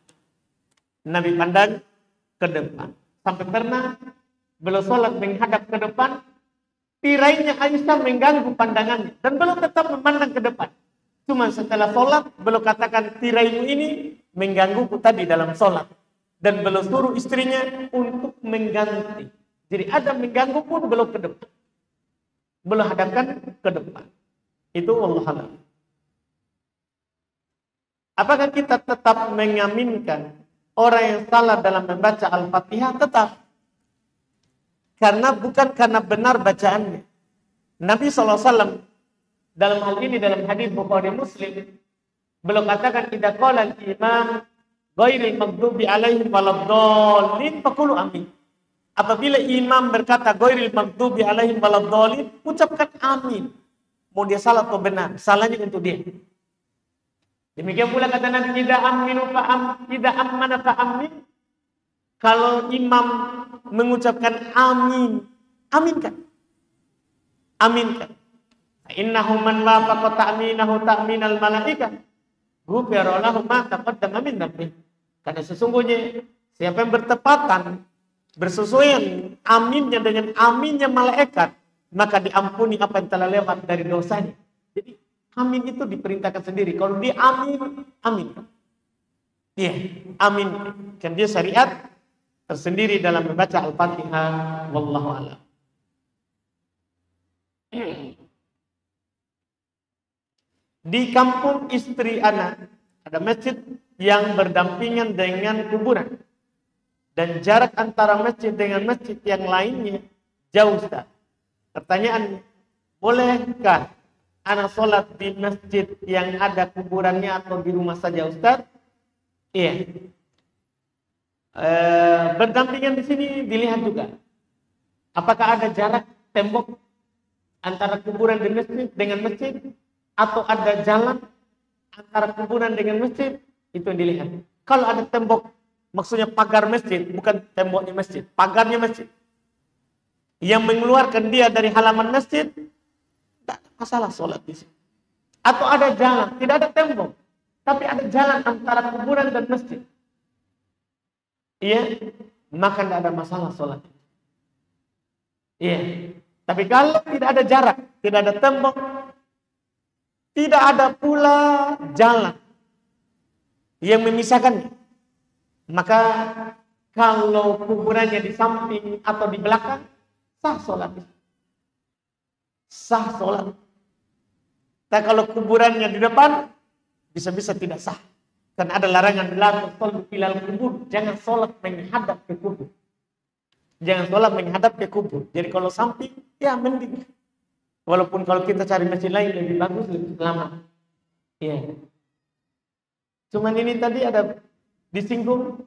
Nabi pandang ke depan. Sampai pernah beliau sholat menghadap ke depan, tirainya Aisyah mengganggu pandangannya. Dan beliau tetap memandang ke depan. Cuma setelah sholat, beliau katakan tiraimu ini menggangguku tadi dalam sholat. dan beliau suruh istrinya untuk mengganti. Jadi ada mengganggu pun beliau ke depan. Beliau hadapkan ke depan. Itu wallahu a'lam. Apakah kita tetap mengaminkan orang yang salah dalam membaca Al-Fatihah? Tetap. Karena bukan karena benar bacaannya. Nabi SAW dalam hal ini, dalam hadis Bukhari Muslim, beliau katakan, idza qala al-imam ghairil maghdubi alaihim waladdallin faqulu amin. Apabila imam berkata ghairil maghdubi alaihim waladdallin, ucapkan amin. Mau dia salah atau benar, salahnya untuk dia. Demikian pula kata Nabi, idza aminu fa'am, idza ammana fa'amin. Kalau imam mengucapkan amin, aminkan. Aminkan. Innahu man wafaqa ta'minahu ta'minal malaikah ghufira lahu ma taqaddama min dhanbi. Karena sesungguhnya siapa yang bertepatan, bersesuaian aminnya dengan aminnya malaikat, maka diampuni apa yang telah lewat dari dosanya. Jadi amin itu diperintahkan sendiri. Kalau dia amin, amin. Iya, amin. Kan dia syariat tersendiri dalam membaca Al-Fatihah. Wallahu a'lam. Di kampung istri anak ada masjid yang berdampingan dengan kuburan, dan jarak antara masjid dengan masjid yang lainnya jauh, Ustaz. Pertanyaannya, bolehkah anak sholat di masjid yang ada kuburannya atau di rumah saja, Ustaz? Iya. Berdampingan di sini dilihat juga. Apakah ada jarak tembok antara kuburan di masjid dengan masjid, atau ada jalan antara kuburan dengan masjid, itu yang dilihat. Kalau ada tembok, maksudnya pagar masjid, bukan temboknya masjid, pagarnya masjid, yang mengeluarkan dia dari halaman masjid, tidak ada masalah sholat di sini. Atau ada jalan, tidak ada tembok, tapi ada jalan antara kuburan dan masjid, iya, maka tidak ada masalah sholat. Iya. Tapi kalau tidak ada jarak, tidak ada tembok, tidak ada pula jalan yang memisahkannya, maka kalau kuburannya di samping atau di belakang, sah sholat. Sah sholat. Tapi kalau kuburannya di depan, bisa-bisa tidak sah. Karena ada larangan, la tusallu ilal kubur, jangan sholat menghadap ke kubur. Jangan sholat menghadap ke kubur. Jadi kalau samping, ya mending. Walaupun kalau kita cari masjid lain lebih bagus, lebih lama. Iya. Cuman ini tadi ada disinggung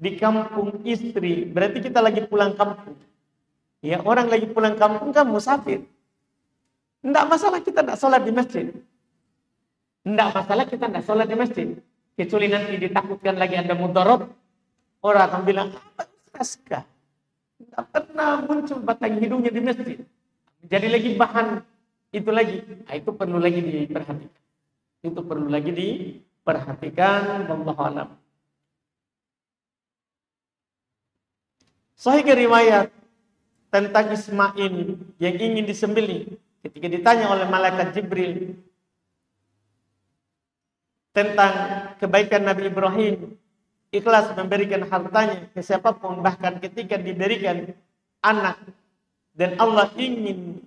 di kampung istri. Berarti kita lagi pulang kampung. Ya, orang lagi pulang kampung kan musafir. Tidak masalah kita tidak sholat di masjid. Tidak masalah kita tidak sholat di masjid. Kecuali nanti ditakutkan lagi ada mudarat. Orang akan bilang, apa Ustazkah? Tidak pernah muncul batang hidungnya di masjid. Jadi lagi bahan itu lagi. Nah, itu perlu lagi diperhatikan. Itu perlu lagi diperhatikan. Wallahu a'lam. Sahih riwayat tentang Ismail yang ingin disembelih. Ketika ditanya oleh malaikat Jibril tentang kebaikan Nabi Ibrahim, ikhlas memberikan hartanya ke siapapun, bahkan ketika diberikan anak dan Allah ingin,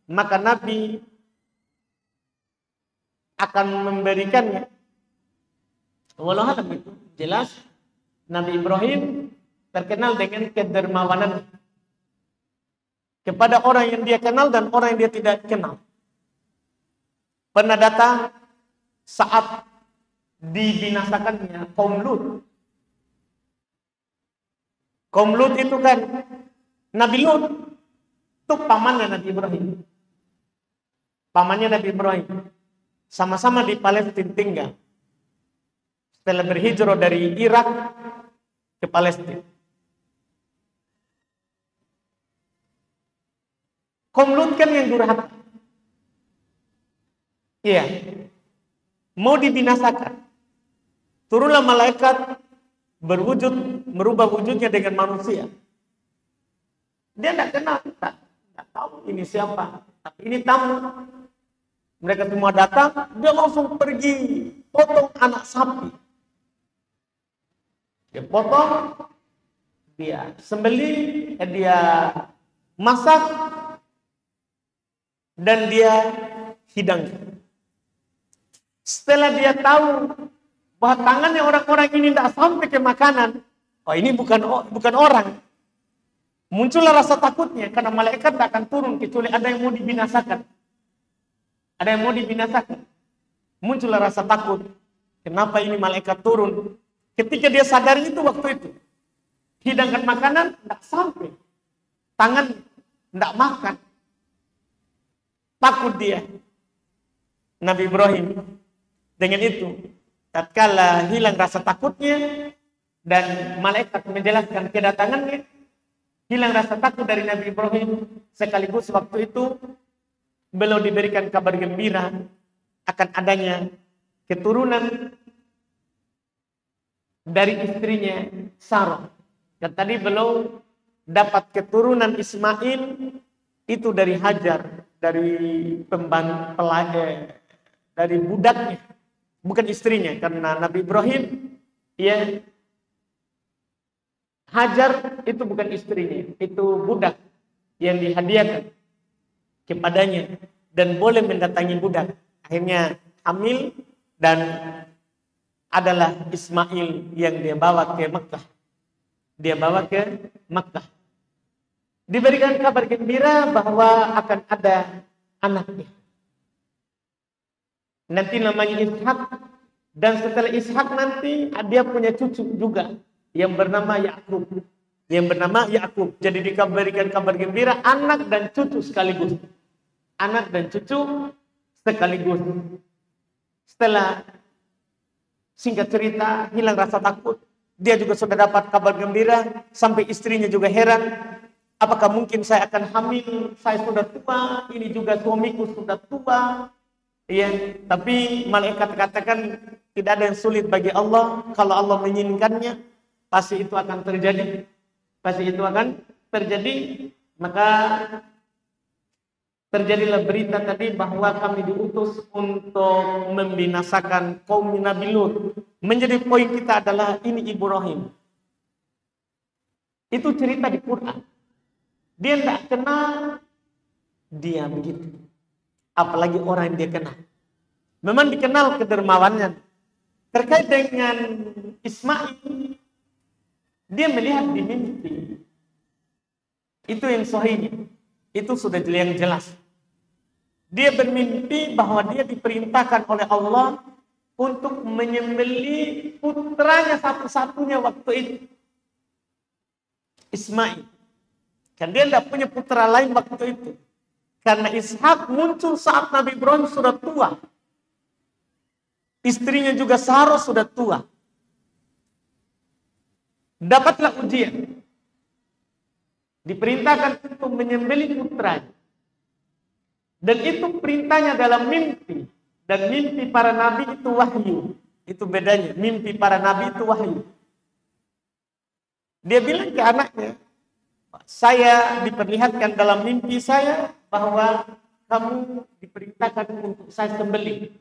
maka Nabi akan memberikannya. Wallahu a'lam. Itu jelas Nabi Ibrahim terkenal dengan kedermawanan kepada orang yang dia kenal dan orang yang dia tidak kenal. Pernah datang saat dibinasakannya kaum Lut. Kaum Lut itu kan, Nabi Lut itu pamannya Nabi Ibrahim. Pamannya Nabi Ibrahim. Sama-sama di Palestina tinggal. Setelah berhijrah dari Irak ke Palestina. Kaum Lut kan yang durhaka. Iya. Mau dibinasakan. Turunlah malaikat berwujud, merubah wujudnya dengan manusia. Dia tidak kenal, tidak tahu ini siapa. Tapi ini tamu. Mereka semua datang, dia langsung pergi. potong anak sapi. Dia potong, dia sembelih, dia masak, dan dia hidangkan. Setelah dia tahu bahwa tangannya orang-orang ini tidak sampai ke makanan, oh ini bukan orang. Muncullah rasa takutnya, karena malaikat tidak akan turun kecuali ada yang mau dibinasakan. Ada yang mau dibinasakan. Muncullah rasa takut. Kenapa ini malaikat turun? Ketika dia sadar itu waktu itu, hidangkan makanan tidak sampai, tangan tidak makan. Takut dia. Nabi Ibrahim dengan itu, tatkala hilang rasa takutnya dan malaikat menjelaskan kedatangannya, hilang rasa takut dari Nabi Ibrahim. Sekaligus waktu itu beliau diberikan kabar gembira akan adanya keturunan dari istrinya Sarah. Dan tadi beliau dapat keturunan Ismail itu dari Hajar, dari dari budaknya, bukan istrinya, karena Nabi Ibrahim ya Hajar itu bukan istrinya, itu budak yang dihadiahkan kepadanya dan boleh mendatangi budak. Akhirnya hamil dan adalah Ismail yang dia bawa ke Makkah. Dia bawa ke Makkah. Diberikan kabar gembira bahwa akan ada anaknya. Nanti namanya Ishak. Dan setelah Ishak nanti dia punya cucu juga yang bernama Yakub. Yang bernama Yakub. Jadi diberikan kabar gembira anak dan cucu sekaligus. Anak dan cucu sekaligus. Setelah singkat cerita, hilang rasa takut. Dia juga sudah dapat kabar gembira. Sampai istrinya juga heran. Apakah mungkin saya akan hamil? Saya sudah tua. Ini juga suamiku sudah tua. Ya, tapi malaikat katakan tidak ada yang sulit bagi Allah. Kalau Allah menginginkannya, pasti itu akan terjadi. Pasti itu akan terjadi. Maka terjadilah berita tadi bahwa kami diutus untuk membinasakan kaum Nabi Lut. Menjadi poin kita adalah ini Ibrahim. Itu cerita di Quran. Dia tidak kenal, dia begitu. Apalagi orang yang dia kenal. Memang dikenal kedermawannya. Terkait dengan Ismail, dia melihat di mimpi. Itu yang sahihnya. Itu sudah yang jelas. Dia bermimpi bahwa dia diperintahkan oleh Allah untuk menyembelih putranya satu-satunya waktu itu. Ismail. Kan dia tidak punya putra lain waktu itu. Karena Ishak muncul saat Nabi Ibrahim sudah tua. Istrinya juga Sarah sudah tua. Dapatlah ujian. Diperintahkan untuk menyembelih putranya. Dan itu perintahnya dalam mimpi. Dan mimpi para nabi itu wahyu. Itu bedanya. Mimpi para nabi itu wahyu. Dia bilang ke anaknya, saya diperlihatkan dalam mimpi saya bahwa kamu diperintahkan untuk saya sembelih.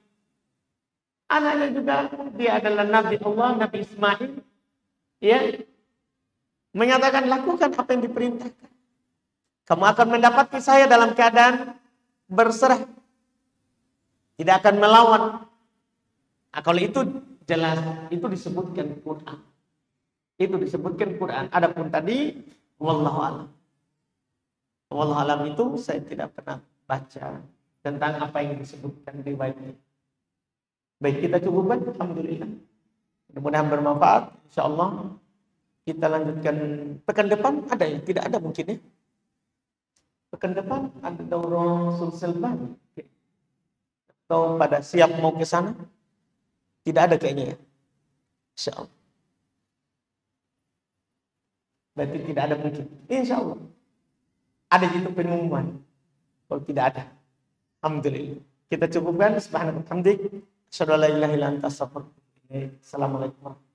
Anaknya juga dia adalah Nabi Allah, Nabi Ismail. Ya, menyatakan lakukan apa yang diperintahkan. Kamu akan mendapati saya dalam keadaan berserah. Tidak akan melawan. Nah, kalau itu jelas, itu disebutkan Quran. Itu disebutkan Quran. Adapun tadi wallahu alam. Wallahu alam itu saya tidak pernah baca tentang apa yang disebutkan riwayatnya. Baik, kita cukupkan. Alhamdulillah. Mudah-mudahan bermanfaat. Insyaallah kita lanjutkan pekan depan. Ada ya? Tidak ada mungkin ya. Pekan depan ada daurah sulselban. Atau pada siap mau ke sana? Tidak ada kayaknya ya. Insyaallah. Berarti tidak ada mungkin. Insyaallah. Ada itu pengumuman. Kalau tidak ada. Alhamdulillah. Kita cukupkan. Subhanallah. Alhamdulillah. Asyhadu an la ilaha illa anta astaghfiruka wa atubu ilaik. Assalamualaikum warahmatullahi wabarakatuh.